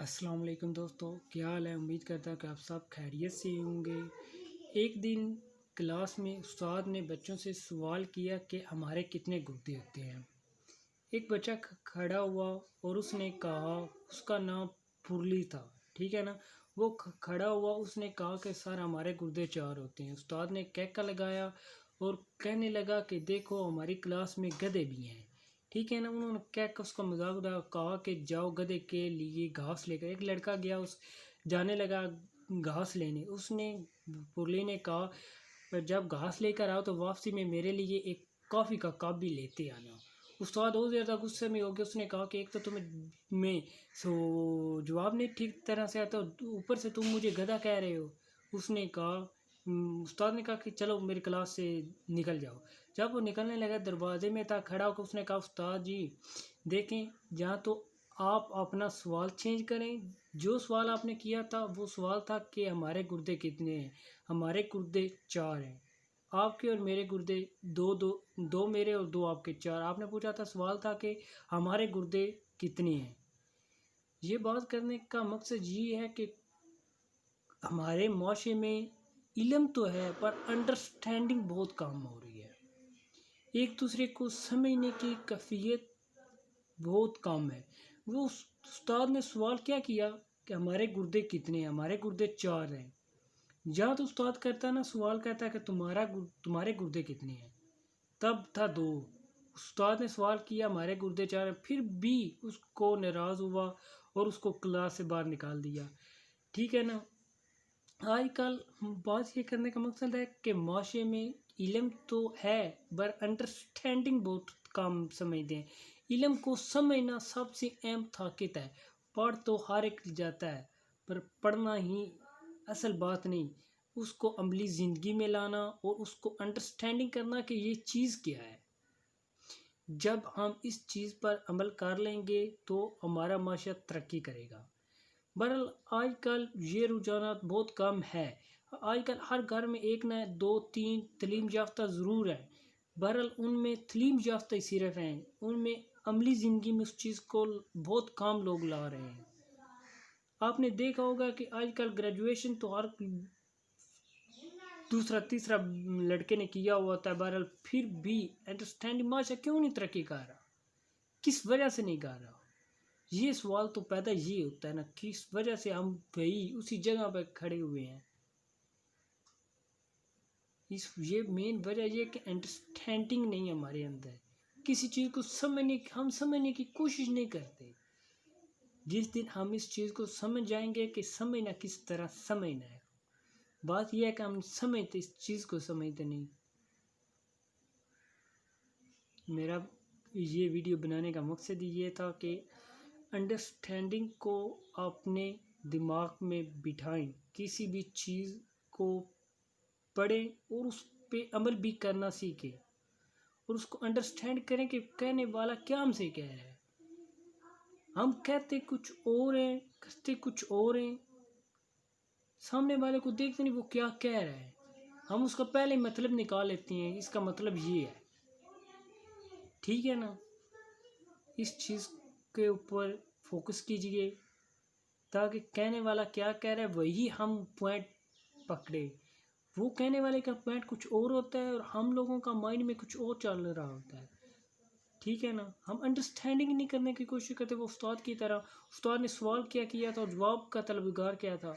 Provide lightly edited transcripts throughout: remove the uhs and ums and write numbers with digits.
السلام علیکم دوستو، کیا حال ہے؟ امید کرتا ہوں کہ آپ سب خیریت سے ہوں گے۔ ایک دن کلاس میں استاد نے بچوں سے سوال کیا کہ ہمارے کتنے گردے ہوتے ہیں۔ ایک بچہ کھڑا ہوا اور اس نے کہا، اس کا نام پرلی تھا، ٹھیک ہے نا۔ وہ کھڑا ہوا، اس نے کہا کہ سر ہمارے گردے 4 ہوتے ہیں۔ استاد نے کہکا لگایا اور کہنے لگا کہ دیکھو ہماری کلاس میں گدھے بھی ہیں، ٹھیک ہے نا۔ انہوں نے اس کا مذاق اڑایا، کہا کہ جاؤ گدھے کے لیے گھاس لے کر۔ ایک لڑکا گیا، جانے لگا گھاس لینے۔ اس نے پرلی نے کہا جب گھاس لے کر آؤ تو واپسی میں میرے لیے ایک کافی کا کپ بھی لیتے آنا۔ استاد اور زیادہ غصے میں ہو گیا۔ اس نے کہا کہ ایک تو تمہیں میں جواب نہیں ٹھیک طرح سے آتا، اوپر سے تم مجھے گدھا کہہ رہے ہو۔ استاد نے کہا کہ چلو میری کلاس سے نکل جاؤ۔ جب وہ نکلنے لگا، دروازے میں تھا کھڑا ہو کر اس نے کہا، استاد جی دیکھیں، جہاں تو آپ اپنا سوال چینج کریں۔ جو سوال آپ نے کیا تھا وہ سوال تھا کہ ہمارے گردے کتنے ہیں۔ ہمارے گردے 4 ہیں، آپ کے اور میرے گردے دو میرے اور 2 آپ کے 4۔ آپ نے پوچھا تھا، سوال تھا کہ ہمارے گردے کتنے ہیں۔ یہ بات کرنے کا مقصد یہ ہے کہ ہمارے معاشرے میں علم تو ہے پر انڈرسٹینڈنگ بہت کم ہو رہی ہے۔ ایک دوسرے کو سمجھنے کی کیفیت بہت کم ہے۔ وہ استاد نے سوال کیا کیا کہ ہمارے گردے کتنے ہیں؟ ہمارے گردے 4 ہیں۔ جہاں تو استاد کرتا نا سوال کہتا ہے کہ تمہارے گردے کتنے ہیں، تب تھا 2۔ استاد نے سوال کیا ہمارے گردے 4 ہیں، پھر بھی اس کو ناراض ہوا اور اس کو کلاس سے باہر نکال دیا، ٹھیک ہے نا۔ آج کل بات یہ کرنے کا مقصد ہے کہ معاشرے میں علم تو ہے پر انڈرسٹینڈنگ بہت کم سمجھتے ہیں۔ علم کو سمجھنا سب سے اہم طاقت ہے۔ پڑھ تو ہر ایک جاتا ہے پر پڑھنا ہی اصل بات نہیں، اس کو عملی زندگی میں لانا اور اس کو انڈرسٹینڈنگ کرنا کہ یہ چیز کیا ہے۔ جب ہم اس چیز پر عمل کر لیں گے تو ہمارا معاشرہ ترقی کرے گا۔ بہرحال آج کل یہ رجحانات بہت کم ہے۔ آج کل ہر گھر میں 1 نہ 2 3 تعلیم یافتہ ضرور ہیں، بہرحال ان میں تعلیم یافتہ صرف ہیں، ان میں عملی زندگی میں اس چیز کو بہت کم لوگ لا رہے ہیں۔ آپ نے دیکھا ہوگا کہ آج کل گریجویشن تو ہر دوسرا تیسرا لڑکے نے کیا ہوا ہوتا ہے، بہرحال پھر بھی انڈرسٹینڈنگ معاشرہ کیوں نہیں ترقی کر رہا؟ کس وجہ سے نہیں کر رہا؟ یہ سوال تو پیدا یہ ہوتا ہے نا، کس وجہ سے ہم وہی اسی جگہ پہ کھڑے ہوئے ہیں۔ یہ مین وجہ یہ کہ انڈرسٹینڈنگ نہیں ہمارے اندر، کسی چیز کو ہم سمجھنے کی کوشش نہیں کرتے۔ جس دن ہم اس چیز کو سمجھ جائیں گے کہ سمجھنا کس طرح سمجھنا ہے، بات یہ ہے کہ ہم سمجھتے اس چیز کو سمجھتے نہیں۔ میرا یہ ویڈیو بنانے کا مقصد یہ تھا کہ انڈرسٹینڈنگ کو اپنے دماغ میں بٹھائیں، کسی بھی چیز کو پڑھیں اور اس پہ عمل بھی کرنا سیکھیں اور اس کو انڈرسٹینڈ کریں کہ کہنے والا کیا ہم سے کہہ رہا ہے۔ ہم کہتے کچھ اور ہیں، کرتے کچھ اور ہیں، سامنے والے کو دیکھتے نہیں وہ کیا کہہ رہا ہے، ہم اس کا پہلے مطلب نکال لیتے ہیں، اس کا مطلب یہ ہے، ٹھیک ہے نا۔ اس چیز کے اوپر فوکس کیجئے تاکہ کہنے والا کیا کہہ رہا ہے وہی ہم پوائنٹ پکڑے۔ وہ کہنے والے کا پوائنٹ کچھ اور ہوتا ہے اور ہم لوگوں کا مائنڈ میں کچھ اور چل رہا ہوتا ہے، ٹھیک ہے نا۔ ہم انڈرسٹینڈنگ نہیں کرنے کی کوشش کرتے، وہ استاد کی طرح۔ استاد نے سوال کیا تھا اور جواب کا طلبگار کیا تھا،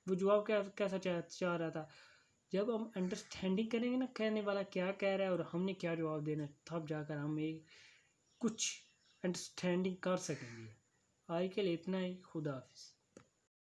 وہ جواب کیسا چاہ رہا تھا۔ جب ہم انڈرسٹینڈنگ کریں گے نا کہنے والا کیا کہہ رہا ہے اور ہم نے کیا جواب دینا ہے، تب جا کر ہم کچھ انڈرسٹینڈنگ کر سکیں گے۔ آج کے لیے اتنا ہی، خدا حافظ۔